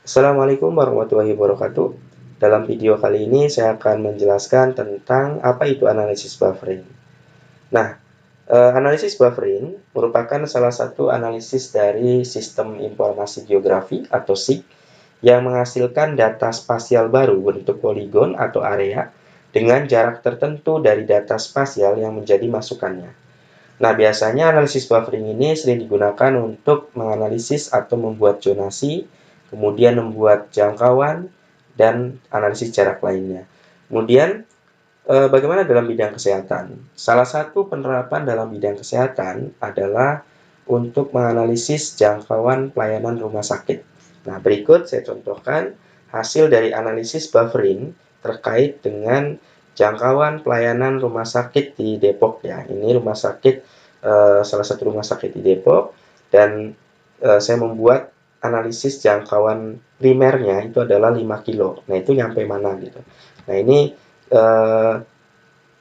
Assalamualaikum warahmatullahi wabarakatuh. Dalam video kali ini saya akan menjelaskan tentang apa itu analisis buffering. Nah, analisis buffering merupakan salah satu analisis dari sistem informasi geografi atau SIG yang menghasilkan data spasial baru bentuk poligon atau area dengan jarak tertentu dari data spasial yang menjadi masukannya. Nah, biasanya analisis buffering ini sering digunakan untuk menganalisis atau membuat zonasi, kemudian membuat jangkauan, dan analisis jarak lainnya. Kemudian, bagaimana dalam bidang kesehatan? Salah satu penerapan dalam bidang kesehatan adalah untuk menganalisis jangkauan pelayanan rumah sakit. Nah, berikut saya contohkan hasil dari analisis buffering terkait dengan jangkauan pelayanan rumah sakit di Depok ya. Ini rumah sakit salah satu rumah sakit di Depok dan saya membuat analisis jangkauan primernya itu adalah 5 kilo. Nah, itu nyampe mana gitu. Nah, ini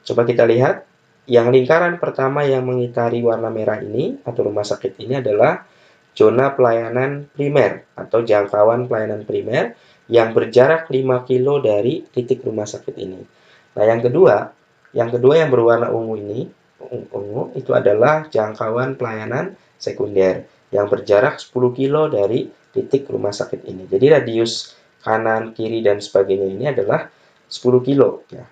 coba kita lihat yang lingkaran pertama yang mengitari warna merah ini atau rumah sakit ini adalah zona pelayanan primer atau jangkauan pelayanan primer yang berjarak 5 kilo dari titik rumah sakit ini. Nah, yang kedua yang berwarna ungu itu adalah jangkauan pelayanan sekunder yang berjarak 10 kilo dari titik rumah sakit ini. Jadi radius kanan, kiri, dan sebagainya ini adalah 10 kilo. Ya.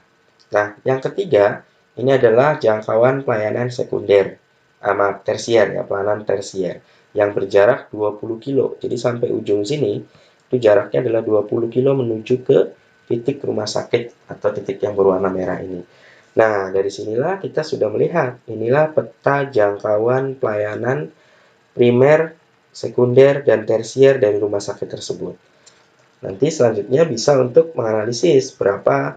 Nah, yang ketiga, ini adalah jangkauan pelayanan sekunder, sama tersier ya, pelayanan tersier yang berjarak 20 kilo. Jadi sampai ujung sini, itu jaraknya adalah 20 kilo menuju ke titik rumah sakit atau titik yang berwarna merah ini. Nah, dari sinilah kita sudah melihat, inilah peta jangkauan pelayanan primer, sekunder, dan tersier dari rumah sakit tersebut. Nanti selanjutnya bisa untuk menganalisis berapa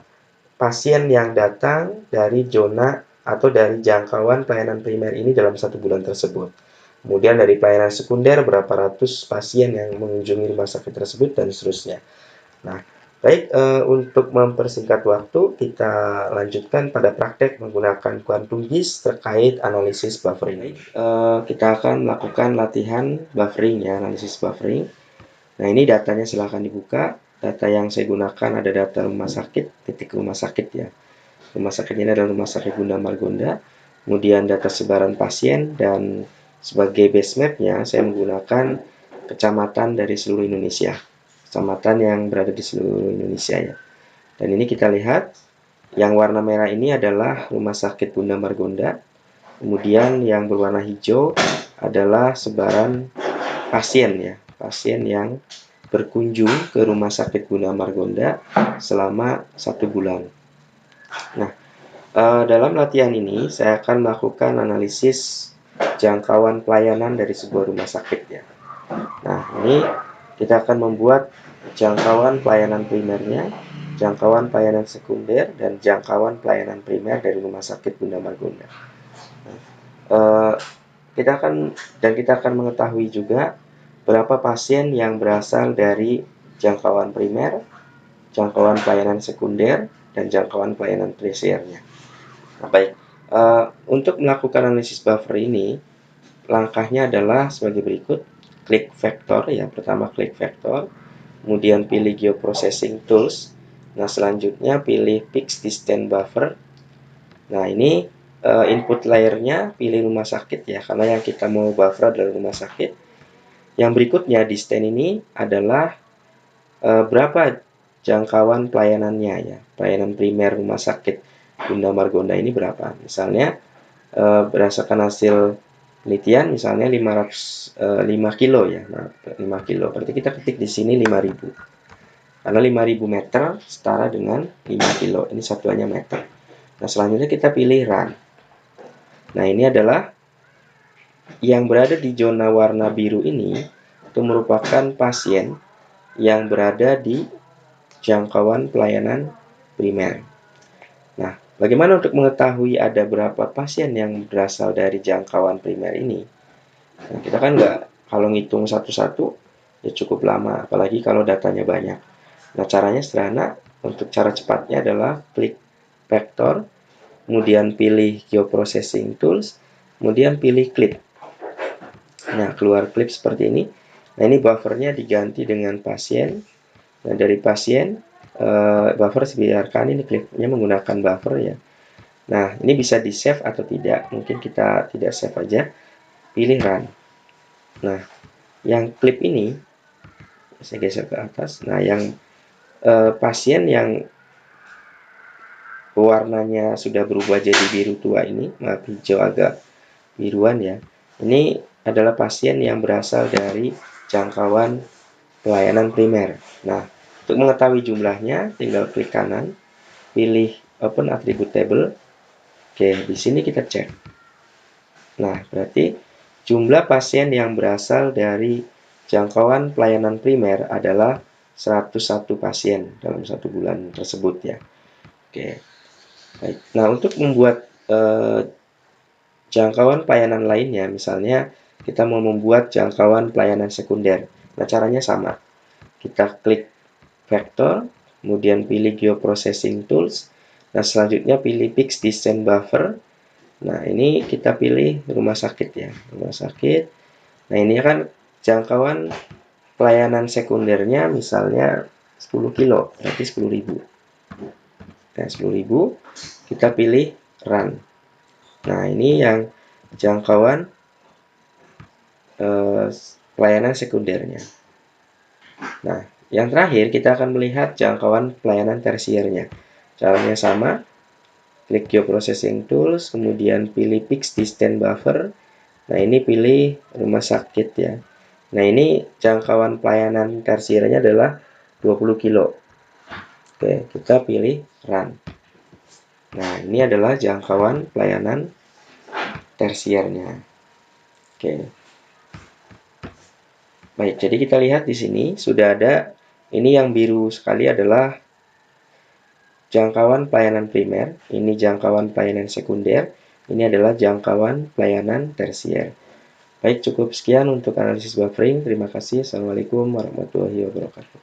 pasien yang datang dari zona atau dari jangkauan pelayanan primer ini dalam 1 bulan tersebut. Kemudian dari pelayanan sekunder berapa ratus pasien yang mengunjungi rumah sakit tersebut dan seterusnya. Nah, baik untuk mempersingkat waktu kita lanjutkan pada praktek menggunakan quantum GIS terkait analisis buffering. Kita akan melakukan latihan buffering ya, analisis buffering. Nah, ini datanya silahkan dibuka. Data yang saya gunakan ada data rumah sakit, titik rumah sakit ya. Rumah sakit ini adalah Rumah Sakit Bunda Margonda. Kemudian data sebaran pasien dan sebagai base map-nya saya menggunakan kecamatan dari seluruh Indonesia. Kecamatan yang berada di seluruh Indonesia ya. Dan ini kita lihat yang warna merah ini adalah Rumah Sakit Bunda Margonda. Kemudian yang berwarna hijau adalah sebaran pasien ya, pasien yang berkunjung ke Rumah Sakit Bunda Margonda selama 1 bulan. Nah, dalam latihan ini saya akan melakukan analisis jangkauan pelayanan dari sebuah rumah sakit ya. Nah, ini kita akan membuat jangkauan pelayanan primernya, jangkauan pelayanan sekunder, dan jangkauan pelayanan primer dari Rumah Sakit Bunda Margonda. Nah, kita akan mengetahui juga berapa pasien yang berasal dari jangkauan primer, jangkauan pelayanan sekunder, dan jangkauan pelayanan tersiernya. Nah, baik, untuk melakukan analisis buffer ini, langkahnya adalah sebagai berikut. Klik vektor ya, pertama klik vektor, kemudian pilih geoprocessing tools. Nah, selanjutnya pilih fixed distance buffer. Nah, ini input layernya pilih rumah sakit ya, karena yang kita mau buffer adalah rumah sakit. Yang berikutnya di stand ini adalah berapa jangkauan pelayanannya ya. Pelayanan primer rumah sakit Bunda Margonda ini berapa? Misalnya berdasarkan hasil penelitian misalnya 5 kilo ya. Nah, 5 kilo. Berarti kita ketik di sini 5.000. Karena 5.000 meter setara dengan 5 kilo. Ini satuannya meter. Nah, selanjutnya kita pilih run. Nah, ini adalah yang berada di zona warna biru ini itu merupakan pasien yang berada di jangkauan pelayanan primer. Nah, bagaimana untuk mengetahui ada berapa pasien yang berasal dari jangkauan primer ini? Nah, kita kan kalau ngitung satu-satu ya cukup lama, apalagi kalau datanya banyak. Nah, caranya sederhana. Untuk cara cepatnya adalah klik vektor, kemudian pilih geoprocessing tools, kemudian pilih clip. Nah, keluar klip seperti ini. Nah, ini buffernya diganti dengan pasien. Nah, dari pasien, buffer biarkan ini klipnya menggunakan buffer ya. Nah, ini bisa di save atau tidak. Mungkin kita tidak save aja. Pilih run. Nah, yang klip ini saya geser ke atas. Nah, yang pasien yang warnanya sudah berubah jadi biru tua ini, maaf hijau agak biruan ya. Ini adalah pasien yang berasal dari jangkauan pelayanan primer. Nah, untuk mengetahui jumlahnya, tinggal klik kanan, pilih Open Attribute Table. Oke, di sini kita cek. Nah, berarti jumlah pasien yang berasal dari jangkauan pelayanan primer adalah 101 pasien dalam 1 bulan tersebut ya. Oke, baik. Nah, untuk membuat jangkauan pelayanan lainnya, misalnya kita mau membuat jangkauan pelayanan sekunder. Nah, caranya sama. Kita klik vector, kemudian pilih Geoprocessing Tools. Nah, selanjutnya pilih Fix Distance Buffer. Nah, ini kita pilih rumah sakit ya, rumah sakit. Nah, ini kan jangkauan pelayanan sekundernya misalnya 10 kilo, berarti 10.000. Nah, 10.000 kita pilih run. Nah, ini yang jangkauan pelayanan sekundernya. Nah, yang terakhir kita akan melihat jangkauan pelayanan tersiernya. Caranya sama, klik Geoprocessing Tools, kemudian pilih Fix Distance Buffer. Nah, ini pilih rumah sakit ya. Nah, ini jangkauan pelayanan tersiernya adalah 20 kilo. Oke, kita pilih Run. Nah, ini adalah jangkauan pelayanan tersiernya. Oke. Baik, jadi kita lihat di sini sudah ada, ini yang biru sekali adalah jangkauan pelayanan primer, ini jangkauan pelayanan sekunder, ini adalah jangkauan pelayanan tersier. Baik, cukup sekian untuk analisis buffering. Terima kasih. Assalamualaikum warahmatullahi wabarakatuh.